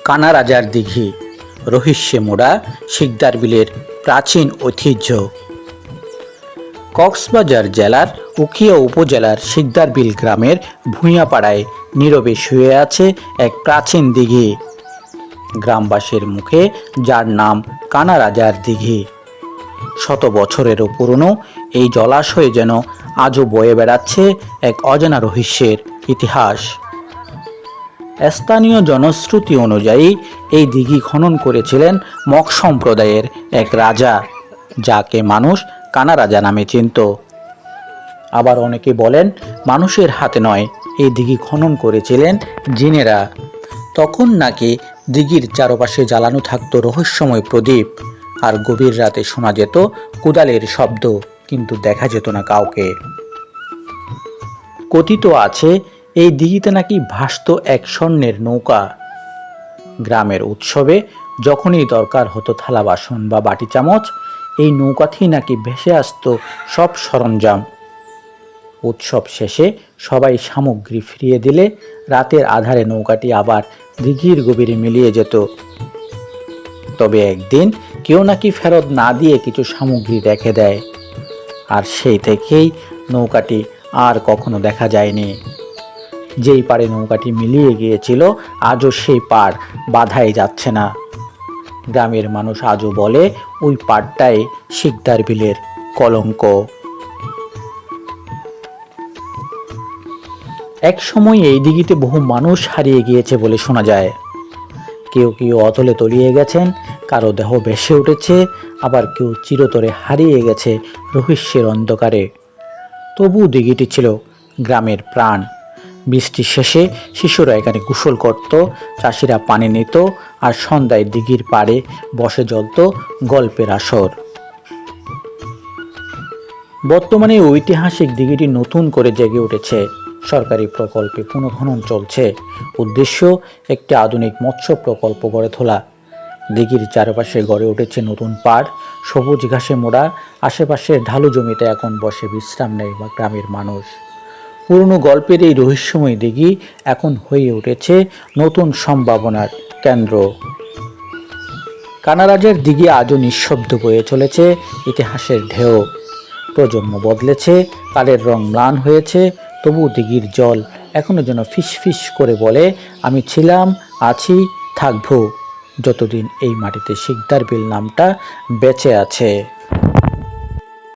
কানা রাজার দিঘি রহস্যে মোড়া শিকদার বিলের প্রাচীন ঐতিহ্য। কক্সবাজার জেলার উখিয়া উপজেলার শিকদার বিল গ্রামের ভূঁইয়াপাড়ায় নীরবে শুয়ে আছে এক প্রাচীন দিঘি। গ্রামবাসীর মুখে যার নাম কানা রাজার দিঘি। শত বছরেরও পুরনো এই জলাশয়ে যেন আজও বয়ে বেড়াচ্ছে এক অজানা রহস্যের ইতিহাস। স্থানীয় জনশ্রুতি অনুযায়ী এই দিঘি খনন করেছিলেন মগ সম্প্রদায়ের এক রাজা, যাকে মানুষ কানা রাজা নামে চিনত। আবার অনেকে বলেন মানুষের হাতে নয়, এই দিঘি খনন করেছিলেন জিনেরা। তখন নাকি দিঘির চারপাশে জ্বালানো থাকতো রহস্যময় প্রদীপ, আর গভীর রাতে শোনা যেত কোদালের শব্দ, কিন্তু দেখা যেত না কাউকে। কথিত আছে এই দিঘিতে নাকি ভাসত এক স্বর্ণের নৌকা। গ্রামের উৎসবে যখনই দরকার হতো থালা বাসন বা বাটি চামচ, এই নৌকাতেই নাকি ভেসে আসতো সব সরঞ্জাম। উৎসব শেষে সবাই সামগ্রী ফিরিয়ে দিলে রাতের আধারে নৌকাটি আবার দিঘির গভীরে মিলিয়ে যেত। তবে একদিন কেউ নাকি ফেরত না দিয়ে কিছু সামগ্রী রেখে দেয়, আর সেই থেকেই নৌকাটি আর কখনো দেখা যায়নি। যেই পাড়ে নৌকাটি মিলিয়ে গিয়েছিল আজও সেই পাড় বাধাই যাচ্ছে না। গ্রামের মানুষ আজও বলে ওই পাড়টাই শিকদার বিলের কলঙ্ক। এক সময় এই দিঘিতে বহু মানুষ হারিয়ে গিয়েছে বলে শোনা যায়। কেউ কেউ অতলে তলিয়ে গেছেন, কারো দেহ ভেসে উঠেছে, আবার কেউ চিরতরে হারিয়ে গেছে রহস্যের অন্ধকারে। তবু দিঘিটি ছিল গ্রামের প্রাণ। বৃষ্টি শেষে শিশুরা এখানে গোসল করত, চাষিরা পানি নিত, আর সন্ধ্যায় দিঘির পাড়ে বসে জ্বলত গল্পের আসর। বর্তমানে ঐতিহাসিক দিঘিটি নতুন করে জেগে উঠেছে। সরকারি প্রকল্পে পুনঃখনন চলছে। উদ্দেশ্য একটি আধুনিক মৎস্য প্রকল্প গড়ে তোলা। দিঘির চারপাশে গড়ে উঠেছে নতুন পাড়, সবুজ ঘাসে মোড়া। আশেপাশের ঢালু জমিতে এখন বসে বিশ্রাম নেয় গ্রামের মানুষ। পুরনো গল্পের এই রহস্যময় দিঘি এখন হয়ে উঠেছে নতুন সম্ভাবনার কেন্দ্র। কানা রাজার দিঘি আজও নিঃশব্দ বয়ে চলেছে ইতিহাসের ঢেউ। প্রজন্ম বদলেছে, কালের রং ম্লান হয়েছে, তবু দিঘির জল এখনো যেন ফিসফিস করে বলে, আমি ছিলাম, আছি, থাকবো, যতদিন এই মাটিতে শিকদার বিল নামটা বেঁচে আছে।